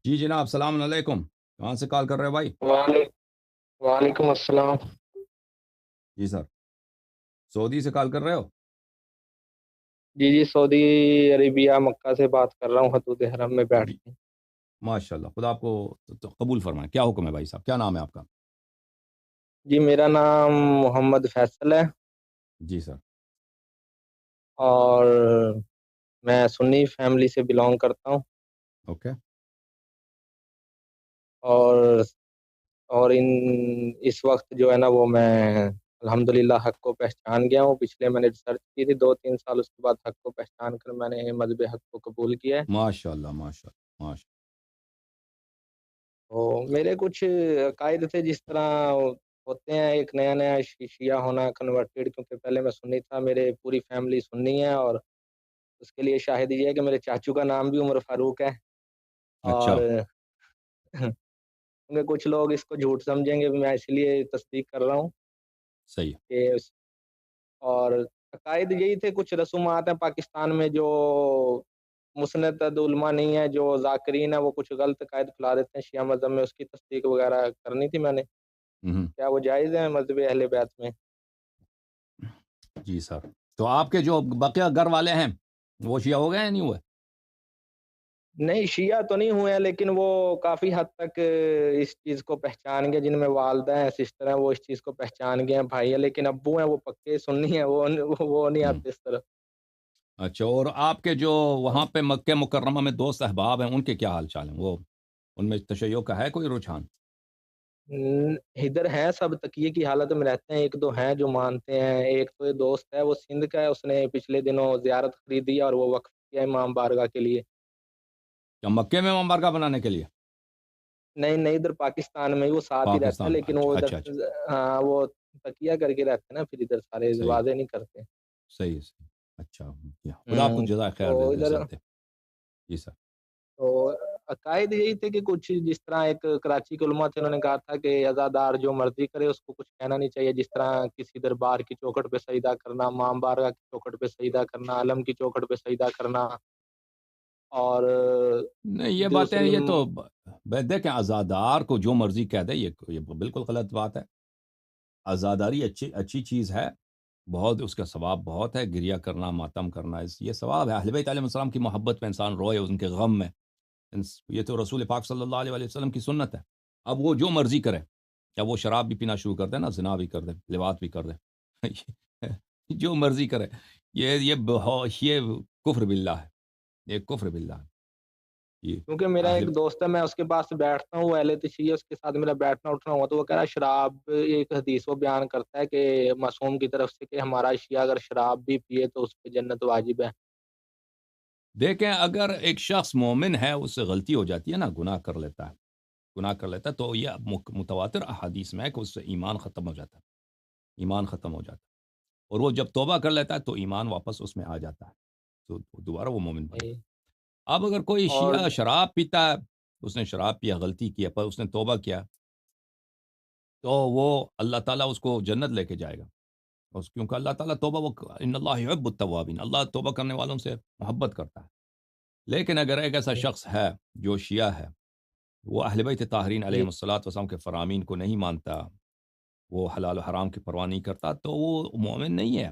جی جناب، السلام علیکم، کہاں سے کال کر رہے ہو بھائی؟ وعلیکم وعلیکم السلام۔ جی سر، سعودی سے کال کر رہے ہو؟ جی جی، سعودی عربیہ مکہ سے بات کر رہا ہوں، حدود حرم میں بیٹھ جی کے۔ ماشاء اللہ، خدا آپ کو تو قبول فرمائے۔ کیا حکم ہے بھائی صاحب، کیا نام ہے آپ کا؟ جی میرا نام محمد فیصل ہے، جی سر۔ اور میں سنی فیملی سے بلانگ کرتا ہوں، اوکے۔ اور اس وقت جو ہے نا وہ میں الحمدللہ حق کو پہچان گیا ہوں۔ پچھلے میں نے ریسرچ کی تھی 2-3 سال، اس کے بعد حق کو پہچان کر میں نے مذہب حق کو قبول کیا ہے۔ ماشاء اللہ ماشاء اللہ ماشاء تو میرے کچھ عقائد تھے، جس طرح ہوتے ہیں، ایک نیا نیا شیعہ ہونا کنورٹیڈ، کیونکہ پہلے میں سنی تھا، میرے پوری فیملی سنی ہے، اور اس کے لیے شاہد یہ ہے کہ میرے چاچو کا نام بھی عمر فاروق ہے، اللہ۔ اور اچھا، کیونکہ کچھ لوگ اس کو جھوٹ سمجھیں گے، میں اس لیے تصدیق کر رہا ہوں صحیح ہے۔ کہ اور عقائد یہی تھے، کچھ رسومات ہیں پاکستان میں جو مسند علماء نہیں ہے، جو ذاکرین ہے، وہ کچھ غلط عقائد پھیلا دیتے ہیں شیعہ مذہب میں، اس کی تصدیق وغیرہ کرنی تھی میں نے۔ ہوں، کیا وہ جائز ہے مذہب اہل بیت میں؟ جی سر، تو آپ کے جو بقیہ گھر والے ہیں وہ شیعہ ہو گئے ہیں نہیں ہوئے؟ نہیں، شیعہ تو نہیں ہوئے ہیں، لیکن وہ کافی حد تک اس چیز کو پہچان گئے، جن میں والدہ ہیں، سسٹر ہیں، وہ اس چیز کو پہچان گئے ہیں، بھائی ہیں، لیکن ابو ہیں وہ پکے سنی ہیں، وہ نہیں ہوں، آتے اس طرح۔ اچھا، اور آپ کے جو وہاں پہ مکہ مکرمہ میں دوست احباب ہیں ان کے کیا حال چال ہیں؟ وہ ان میں تشیع کا ہے کوئی رجحان؟ ادھر ہیں، سب تقیے کی حالت میں رہتے ہیں، ایک دو ہیں جو مانتے ہیں، ایک تو دوست ہے وہ سندھ کا ہے، اس نے پچھلے دنوں زیارت خریدی اور وہ وقف کیا امام بارگاہ کے لیے۔ کیا مکے میں مبارکہ بنانے کے لیے؟ نہیں نہیں، ادھر پاکستان میں ہی وہ ساتھ ہی رہتا ہے، پاکستان میں؟ لیکن وہ اچھا ادھر اچھا اچھا، ہاں وہ تکیہ کر کے رہتے ہیں نا، پھر ادھر سارے صحیح واضح نہیں کرتے۔ صحیح صحیح، اچھا، خدا آپ کو جزائے خیر تو دے، ادھر عزت دے۔ جی سر۔ تو عقائد یہی تھے کہ کچھ جس طرح ایک کراچی کے علماء تھے، انہوں نے کہا تھا کہ عزادار جو مرضی کرے اس کو کچھ کہنا نہیں چاہیے، جس طرح کسی دربار کی چوکھٹ پہ سجدہ کرنا، امام بارگاہ کی چوکھٹ پہ سجدہ کرنا، علم کی چوکھٹ پہ سجدہ کرنا، اور نہیں یہ باتیں، دوسری یہ تو دیکھیں، آزادار کو جو مرضی کہہ دے، یہ بالکل غلط بات ہے۔ آزاداری اچھی اچھی چیز ہے، بہت اس کا ثواب بہت ہے، گریہ کرنا، ماتم کرنا، یہ ثواب ہے۔ اہل بیت علیہ السلام کی محبت میں انسان روئے، ان کے غم میں، یہ تو رسول پاک صلی اللہ علیہ وسلم کی سنت ہے۔ اب وہ جو مرضی کرے، یا وہ شراب بھی پینا شروع کر دے نا، زنا بھی کر دے، لواط بھی کر دے، جو مرضی کرے، یہ کفر باللہ ہے، یہ کفر باللہ ہے۔ یہ کیونکہ میرا اہل ایک دوست ہے، میں اس کے پاس بیٹھتا ہوں، وہ اہل تشیع ہے، اس کے ساتھ میرا بیٹھنا اٹھنا ہوا تو وہ کہہ رہا ہے شراب، ایک حدیث وہ بیان کرتا ہے کہ معصوم کی طرف سے کہ ہمارا شیعہ اگر شراب بھی پیے تو اس پہ جنت واجب ہے۔ دیکھیں، اگر ایک شخص مومن ہے، اس سے غلطی ہو جاتی ہے نا، گناہ کر لیتا ہے، گناہ کر لیتا ہے، تو یہ متواتر احادیث میں ہے کہ اس سے ایمان ختم ہو جاتا ہے، ایمان ختم ہو جاتا ہے، اور وہ جب توبہ کر لیتا ہے تو ایمان واپس اس میں آ جاتا ہے، تو دوبارہ وہ مومن بن جاتا ہے۔ اب اگر کوئی اور شیعہ شراب پیتا ہے، اس نے شراب پیا، غلطی کیا، پر اس نے توبہ کیا، تو وہ اللہ تعالیٰ اس کو جنت لے کے جائے گا، کیونکہ اللہ تعالیٰ توبہ، ان اللہ یحب التوابین، اللہ توبہ کرنے والوں سے محبت کرتا ہے۔ لیکن اگر ایک ایسا شخص ہے جو شیعہ ہے، وہ اہل بیت طاہرین علیہ الصلوۃ والسلام کے فرامین کو نہیں مانتا، وہ حلال و حرام کی پرواہ نہیں کرتا، تو وہ مومن نہیں ہے۔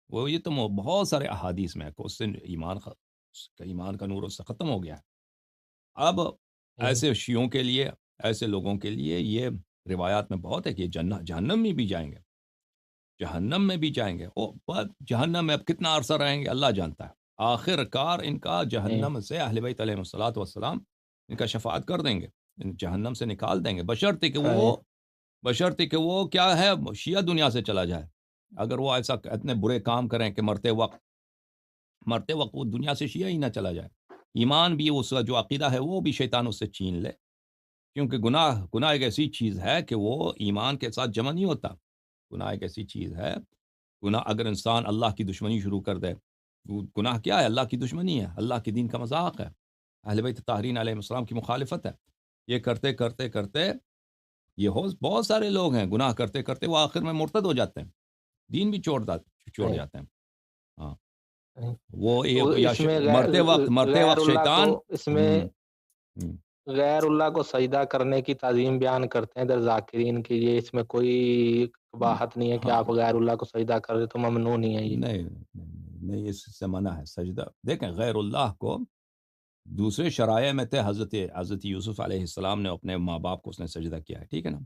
وہ یہ تو بہت سارے احادیث میں ہے کہ اس سے اس کا ایمان کا نور اس سے ختم ہو گیا ہے۔ اب ایسے شیعوں کے لیے، ایسے لوگوں کے لیے یہ روایات میں بہت ہے کہ یہ جہنم میں بھی جائیں گے، جہنم میں بھی جائیں گے، جہنم میں اب کتنا عرصہ رہیں گے اللہ جانتا ہے۔ آخر کار ان کا جہنم سے اہل بیت علیہ الصلوۃ والسلام ان کا شفاعت کر دیں گے، ان جہنم سے نکال دیں گے، بشرطے کہ وہ کیا ہے، شیعہ دنیا سے چلا جائے۔ اگر وہ ایسا اتنے برے کام کریں کہ مرتے وقت وہ دنیا سے شیعہ ہی نہ چلا جائے، ایمان بھی اس کا جو عقیدہ ہے وہ بھی شیطان اس سے چھین لے، کیونکہ گناہ ایک ایسی چیز ہے کہ وہ ایمان کے ساتھ جمع نہیں ہوتا۔ گناہ ایک ایسی چیز ہے، گناہ اگر انسان اللہ کی دشمنی شروع کر دے، گناہ کیا ہے؟ اللہ کی دشمنی ہے، اللہ کے دین کا مذاق ہے، اہل بیت طاہرین علیہ السلام کی مخالفت ہے۔ یہ کرتے کرتے کرتے بہت سارے لوگ ہیں، گناہ کرتے کرتے وہ آخر میں مرتد ہو جاتے ہیں، دین بھی چھوڑ جاتے ہیں۔ ہاں، وہ تو یا اس میں مرتے وقت غیر اللہ کو شیطان، اس میں غیر اللہ کو سجدہ کرنے کی تعظیم بیان کرتے ہیں ادھر ذاکرین کی، یہ اس میں کوئی قباحت نہیں ہے کہ ہاں آپ غیر اللہ کو سجدہ کر رہے تو ممنوع نہیں ہے یہ۔ نہیں نہیں نہیں، اس سے منع ہے سجدہ. دیکھیں غیر اللہ کو دوسرے شرائع میں تھے. حضرت یوسف علیہ السلام نے اپنے ماں باپ کو اس نے سجدہ کیا ہے، ٹھیک ہے نا،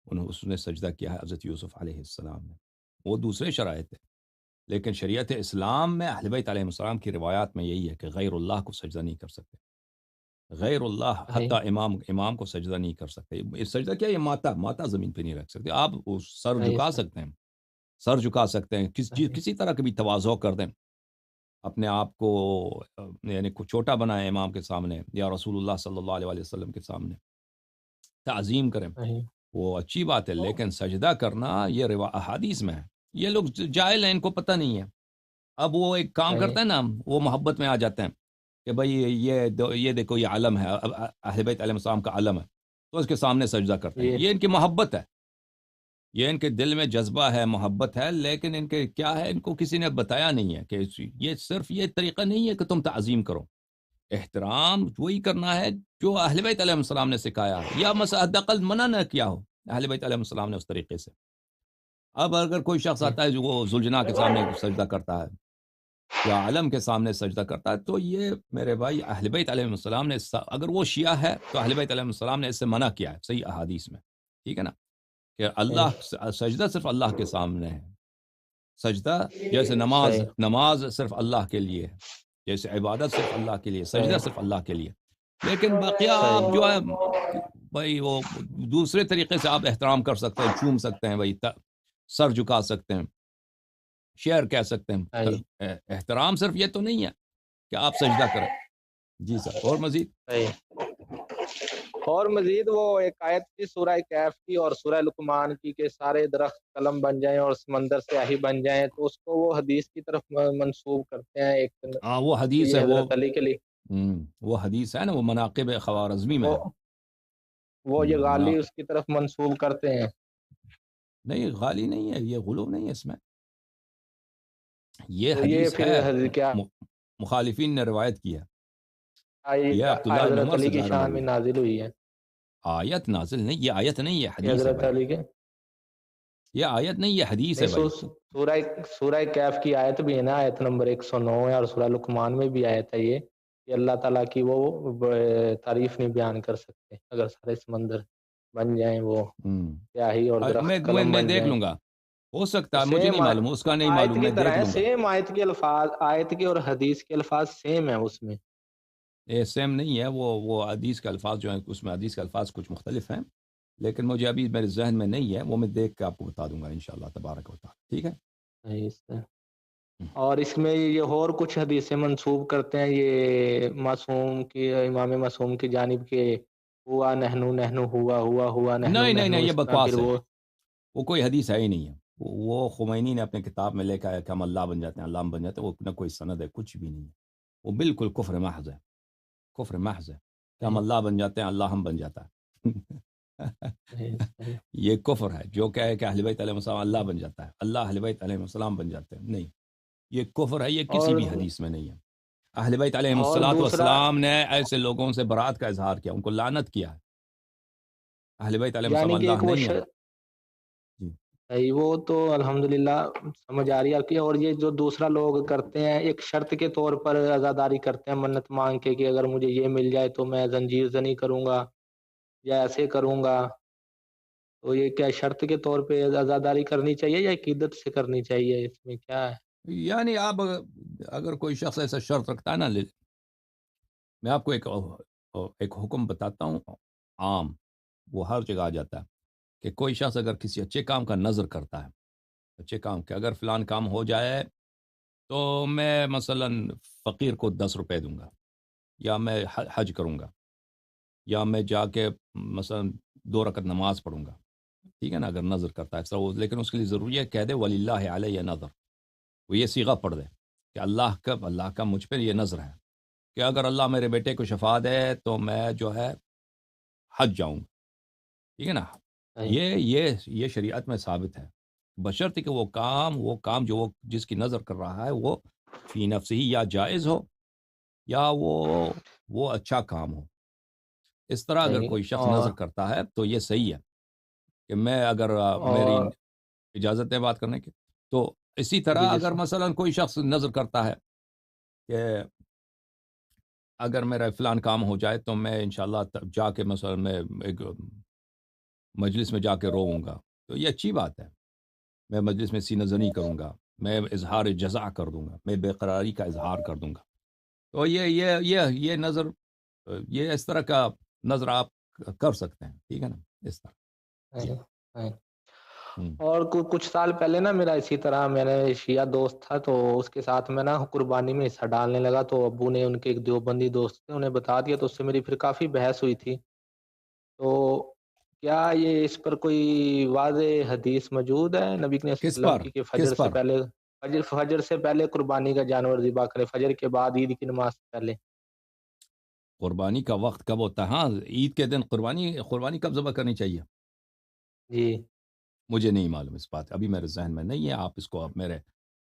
اس نے سجدہ کیا ہے حضرت یوسف علیہ السلام نے، وہ دوسرے شرائع تھے. لیکن شریعت اسلام میں اہل بیت علیہ السلام کی روایات میں یہی ہے کہ غیر اللہ کو سجدہ نہیں کر سکتے. غیر اللہ صحیح، حتیٰ امام کو سجدہ نہیں کر سکتے. یہ سجدہ کیا، یہ ماتا زمین پہ نہیں رکھ سکتے. آپ سر صحیح، جھکا صحیح، سکتے ہیں، سر جھکا سکتے ہیں، صحیح، کسی طرح کی بھی تواضع کر دیں، اپنے آپ کو یعنی کو چھوٹا بنائیں امام کے سامنے یا رسول اللہ صلی اللہ علیہ وآلہ وسلم کے سامنے تعظیم کریں، صحیح۔ وہ اچھی بات ہے. لیکن سجدہ کرنا یہ احادیث میں ہے. یہ لوگ جاہل ہیں، ان کو پتہ نہیں ہے. اب وہ ایک کام صحیح، کرتے ہیں نا، وہ محبت میں آ جاتے ہیں کہ بھائی یہ دیکھو یہ علم ہے، اہل بیت علیہ السلام کا علم ہے، تو اس کے سامنے سجدہ کرتے ہیں. یہ یہ ان کی محبت ہے، یہ ان کے دل میں جذبہ ہے، محبت ہے. لیکن ان کے کیا ہے، ان کو کسی نے بتایا نہیں ہے کہ یہ صرف یہ طریقہ نہیں ہے کہ تم تعظیم کرو. احترام وہی کرنا ہے جو اہل بیت علیہ السلام نے سکھایا ہے، یا حداقل منع نہ کیا ہو اہل بیت علیہ السلام نے اس طریقے سے. اب اگر کوئی شخص صحیح، آتا ہے جو وہ ذوالجناح کے سامنے سجدہ کرتا ہے یا علم کے سامنے سجدہ کرتا ہے، تو یہ میرے بھائی اہل بیت علیہ السلام نے اگر وہ شیعہ ہے تو اہل بیت علیہ السلام نے اس سے منع کیا ہے صحیح احادیث میں، ٹھیک ہے نا، کہ صحیح، اللہ سجدہ صرف اللہ کے سامنے ہے. سجدہ جیسے نماز صحیح، نماز صرف اللہ کے لیے ہے، جیسے عبادت صرف اللہ کے لیے، سجدہ صحیح، صرف اللہ کے لیے. لیکن باقیہ آپ صحیح، جو ہے بھائی وہ دوسرے طریقے سے آپ احترام کر سکتے ہیں، چوم سکتے ہیں بھائی، سر جھکا سکتے ہیں، شعر کہہ سکتے ہیں. صحیح، احترام صرف یہ تو نہیں ہے کہ آپ سجدہ کریں. جی سر، اور مزید. صحیح۔ اور مزید وہ ایک آیت تھی سورہ کہف کی اور سورہ لقمان کی کہ سارے درخت قلم بن جائیں اور سمندر سیاہی بن جائیں، تو اس کو وہ حدیث کی طرف منسوب کرتے ہیں ایک ہاں وہ حدیث ہے، یہ حضرت علی کے لیے وہ حدیث ہے نا، وہ مناقب خوارزمی میں وہ ہے. وہ یہ غالی مناقب اس کی طرف منسوب کرتے ہیں۔ نہیں، غالی نہیں ہے، یہ غلو نہیں ہے اس میں. یہ تو یہ حدیث پھر ہے، کیا مخالفین نے روایت کی ہے. یہ عبداللہ ابن حضرت عمر علی سے کی زیادہ شان میں مروی ہے. نازل ہوئی ہے آیت نازل نہیں، یہ آیت نہیں، یہ کہ حدیث ہے حضرت بھائی. علی کے یہ آیت نہیں، یہ حدیث نہیں ہے بھائی. سورہ کہف کی آیت بھی ہے نا، آیت نمبر 109 ہے، اور سورہ لقمان میں بھی آیت ہے یہ کہ اللہ تعالیٰ کی وہ تعریف نہیں بیان کر سکتے اگر سارے سمندر بن جائیں، وہ ہم۔ سیاہی اور میں درخت میں قلم میں بن دیکھ جائیں۔ لوں گا، ہو سکتا ہے، مجھے سیم نہیں معلوم، اس کا نہیں آیت معلوم، کی میں طرح دیکھ ہے، لوں گا. سیم آیت کے الفاظ، آیت کے اور حدیث کے الفاظ سیم ہیں اس میں۔ یہ سیم نہیں ہے، وہ حدیث کے الفاظ جو ہیں اس میں حدیث کے الفاظ کچھ مختلف ہیں، لیکن مجھے ابھی میرے ذہن میں نہیں ہے، وہ میں دیکھ کے آپ کو بتا دوں گا انشاءاللہ تبارک و تعالی. ٹھیک ہے. صحیح سے۔ اور اس میں یہ اور کچھ حدیثیں منسوب کرتے ہیں یہ معصوم کی، امام معصوم کی جانب کے ہوا نہنو نہنو ہوا نہنو نہیں نہیں نہیں، نہنو، یہ اس طرح پھر بکواس ہے، وہ وہ کوئی حدیث ہے ہی نہیں ہے. وہ خمینی نے اپنے کتاب میں لے کے آیا کہ ہم اللہ بن جاتے ہیں، اللہ بن جاتے ہیں، وہ نہ کوئی سند ہے، کچھ بھی نہیں ہے. وہ بالکل کفر محض ہے، کفر محض ہے کہ ہم صحیح اللہ بن جاتے ہیں، اللہ ہم بن جاتا ہے. صحیح صحیح۔ یہ کفر ہے جو کہے کہ اہل بیت علیہ السلام اللہ بن جاتا ہے، اللہ اہل بیت علیہ السلام بن جاتے ہیں. نہیں، یہ کفر ہے، یہ کسی اور بھی حدیث میں نہیں ہے. اہل بیت علیہ اور دوسرا السلام نے ایسے لوگوں سے برات کا اظہار کیا، ان کو لعنت کیا ہے. اہل بیت علیہ السلام یعنی کہ اللہ ایک وہ نہیں ہے. جی. صحیح، وہ تو الحمدللہ سمجھ آ رہی ہے آپ کی۔ اور یہ جو دوسرا لوگ کرتے ہیں ایک شرط کے طور پر عزاداری کرتے ہیں منت مانگ کے کہ اگر مجھے یہ مل جائے تو میں زنجیر زنی کروں گا یا ایسے کروں گا، تو یہ کیا شرط کے طور پہ عزاداری کرنی چاہیے یا عقیدت سے کرنی چاہیے، اس میں کیا ہے؟ یعنی آپ اگر کوئی شخص ایسا شرط رکھتا ہے نا، میں آپ کو ایک حکم بتاتا ہوں عام، وہ ہر جگہ آ جاتا ہے کہ کوئی شخص اگر کسی اچھے کام کا نظر کرتا ہے، اچھے کام کہ اگر فلان کام ہو جائے تو میں مثلا فقیر کو 10 روپے دوں گا، یا میں حج کروں گا، یا میں جا کے مثلا 2 رکعت نماز پڑھوں گا. ٹھیک ہے نا، اگر نظر کرتا ہے ایسا، لیکن اس کے لیے ضروری ہے کہہ دے وَلِلَّهِ عَلَيَّ نَظَر، وہ یہ صیغہ پڑھ دے کہ اللہ کا مجھ پہ یہ نظر ہے کہ اگر اللہ میرے بیٹے کو شفا دے تو میں جو ہے حج جاؤں گا. ٹھیک ہے نا. صحیح یہ شریعت میں ثابت ہے، بشرطے کہ وہ کام جو وہ جس کی نظر کر رہا ہے وہ فی نفس ہی یا جائز ہو یا وہ اچھا کام ہو. اس طرح اگر نہیں کوئی شخص اور نظر کرتا ہے تو یہ صحیح ہے کہ میں اگر میری اور اجازت ہے بات کرنے کی، تو اسی طرح جی جی اگر مثلا کوئی شخص نظر کرتا ہے کہ اگر میرا فلان کام ہو جائے تو میں انشاءاللہ جا کے مثلا میں ایک مجلس میں جا کے روؤں گا، تو یہ اچھی بات ہے، میں مجلس میں سینہ زنی کروں گا، میں اظہار جزع کر دوں گا، میں بے قراری کا اظہار کر دوں گا، تو یہ نظر یہ اس طرح کا نظر آپ کر سکتے ہیں، ٹھیک ہے نا، اس طرح جی ہیں- ہیں۔ ہوں اور کچھ سال پہلے نا میرا اسی طرح میں نے شیعہ دوست تھا تو اس کے ساتھ میں نا قربانی میں حصہ ڈالنے لگا تو ابو نے ان کے ایک دیوبندی دوست تھے انہیں بتا دیا تو اس سے میری پھر کافی بحث ہوئی تھی تو کیا یہ اس پر کوئی واضح حدیث موجود ہے نبی کریم صلی کس اللہ علیہ وسلم پر کی کہ کس پر فجر سے پہلے قربانی کا جانور ذبح کرے فجر کے بعد عید کی نماز سے پہلے قربانی کا وقت کب ہوتا ہے؟ ہاں، عید کے دن قربانی کب ذبح کرنی چاہیے؟ جی مجھے نہیں معلوم اس بات، ابھی میرے ذہن میں نہیں ہے، آپ اس کو میرے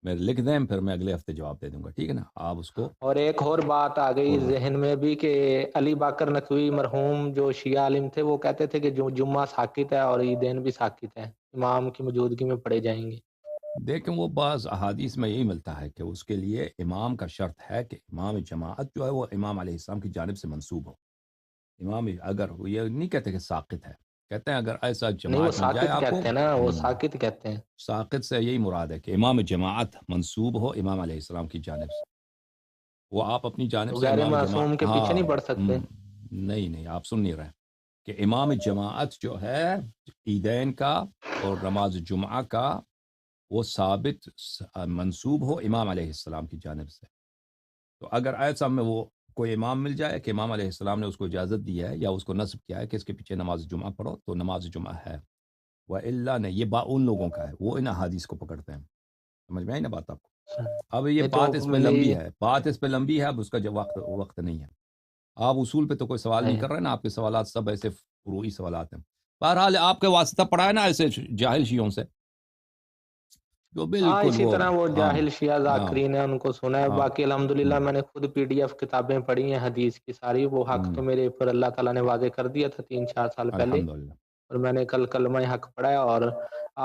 لکھ دیں، پھر میں اگلے ہفتے جواب دے دوں گا، ٹھیک ہے نا، آپ اس کو اور ایک اور بات آ گئی قربان ذہن میں بھی کہ علی باقر نقوی مرحوم جو شیعہ عالم تھے وہ کہتے تھے کہ جو جمعہ ساکت ہے اور عیدین بھی ساکت ہے امام کی موجودگی میں پڑھے جائیں گے دیکھیں، وہ بعض احادیث میں یہی ملتا ہے کہ اس کے لیے امام کا شرط ہے کہ امام جماعت جو ہے وہ امام علیہ السلام کی جانب سے منسوب ہو، امام اگر وہ یہ نہیں کہتے کہ ساقط ہے، کہتے ہیں اگر ایسا نہیں وہ جماعت مل جائے ساکت آپ کو، کہتے ہیں نا وہ ساکت کہتے ہیں ساقط سے یہی مراد ہے کہ امام جماعت منسوب ہو امام علیہ السلام کی جانب سے، وہ آپ اپنی جانب تو سے غیر امام معصوم جماعت، کے پیچھے ہاں نہیں پڑھ سکتے نہیں آپ سن نہیں رہے کہ امام جماعت جو ہے عیدین کا اور نماز جمعہ کا وہ ثابت منسوب ہو امام علیہ السلام کی جانب سے، تو اگر ایسا میں وہ کوئی امام مل جائے کہ امام علیہ السلام نے اس کو اجازت دی ہے یا اس کو نصب کیا ہے کہ اس کے پیچھے نماز جمعہ پڑھو تو نماز جمعہ ہے، وہ اللہ نے یہ ان لوگوں کا ہے، وہ ان احادیث کو پکڑتے ہیں، سمجھ میں آئی نا بات آپ کو؟ اب یہ نہیں تو بات اس پہ میری لمبی ہے، اب اس کا جو وقت نہیں ہے، آپ اصول پہ تو کوئی سوال نہیں کر رہے نا، آپ کے سوالات سب ایسے فروعی سوالات ہیں، بہرحال آپ کے واسطہ پڑھا ہے نا ایسے جاہل شیعوں سے جو ہاں بالکل اسی طرح وہ ہاں جاہل شیعہ ہاں ذاکرین ہیں ان کو سنا ہے ہاں باقی الحمدللہ میں نے خود PDF کتابیں پڑھی ہیں حدیث کی ساری وہ حق تو میرے اوپر اللہ تعالیٰ نے واضح کر دیا تھا 3-4 سال پہلے الحمدللہ اور میں نے کل کلمہ حق پڑھا ہے اور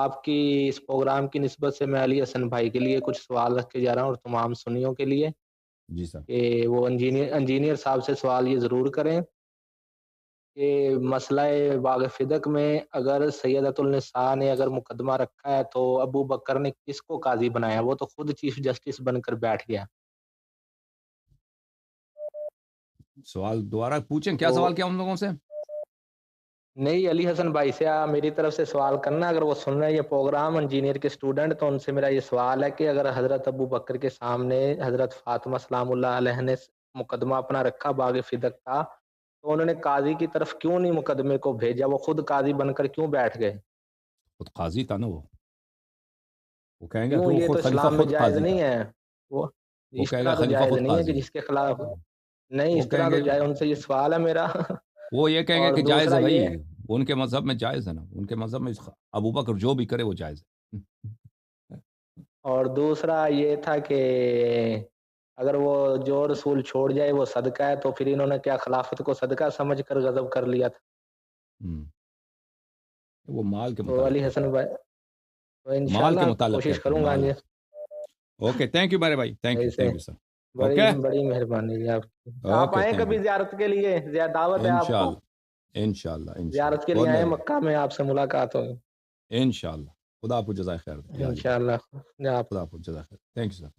آپ کی اس پروگرام کی نسبت سے میں علی حسن بھائی کے لیے کچھ سوال رکھ کے جا رہا ہوں اور تمام سنیوں کے لیے جی سر کہ وہ انجینئر صاحب سے سوال یہ ضرور کریں کہ مسئلہ باغ فدق میں اگر سیدۃ النساء نے اگر مقدمہ رکھا ہے تو ابو بکر نے کس کو قاضی بنایا وہ تو خود چیف جسٹس بن کر بیٹھ گیا سوال دوبارہ پوچھیں، کیا تو سوال کیا ان لوگوں سے؟ نہیں علی حسن بھائی سے میری طرف سے سوال کرنا اگر وہ سن رہے ہیں یہ پروگرام انجینئر کے اسٹوڈنٹ تو ان سے میرا یہ سوال ہے کہ اگر حضرت ابو بکر کے سامنے حضرت فاطمہ سلام اللہ علیہ نے مقدمہ اپنا رکھا باغ فدق کا تو انہوں نے قاضی کی طرف کیوں نہیں مقدمے کو بھیجا وہ خود قاضی بن کر کیوں بیٹھ گئے خود قاضی تھا نا وہ کہیں گا کہ کیوں وہ یہ تو خود خلیفہ اسلام میں خود جائز قاضی تھا، نہیں ہے وہ وہ اس کہے گا طرح تو خلیفہ جائز خود نہیں ہے کہ قاضی ہے، جس کے خلاف نہیں وہ اس طرح کہیں تو گے جائز ان سے یہ سوال ہے میرا وہ یہ کہیں گے اور کہ جائز دوسرا ہے یہ بھائی، ان کے مذہب میں جائز ہے نا، ان کے مذہب میں ابو بکر جو بھی کرے وہ جائز ہے اور دوسرا یہ تھا کہ اگر وہ جو رسول چھوڑ جائے وہ صدقہ ہے تو پھر انہوں نے کیا خلافت کو صدقہ سمجھ کر غضب کر لیا تھا ہم، وہ مال کے تو متعلق علی کہتے حسن ہیں، بھائی تو مال کے انشاءاللہ متعلق کوشش کہتے ہیں، کروں گا مال، جی اوکے، تھینک یو میرے بھائی، ایسے تھینک یو سر، بڑی اوکے بڑی مہربانی ہے آپ کی آپ اوکے، آئیں تھینک یو، کبھی زیارت کے لیے دعوت ہے آپ کو انشاءاللہ انشاءاللہ انشاءاللہ زیارت کے لیے بہت آئیں مہربانی، مکہ میں آپ سے ملاقات ہوگی انشاءاللہ، خدا آپ کو جزائے خیر دے، جزائے اللہ، انشاءاللہ آپ خدا آپ کو جزائے خیر، تھینک یو سر.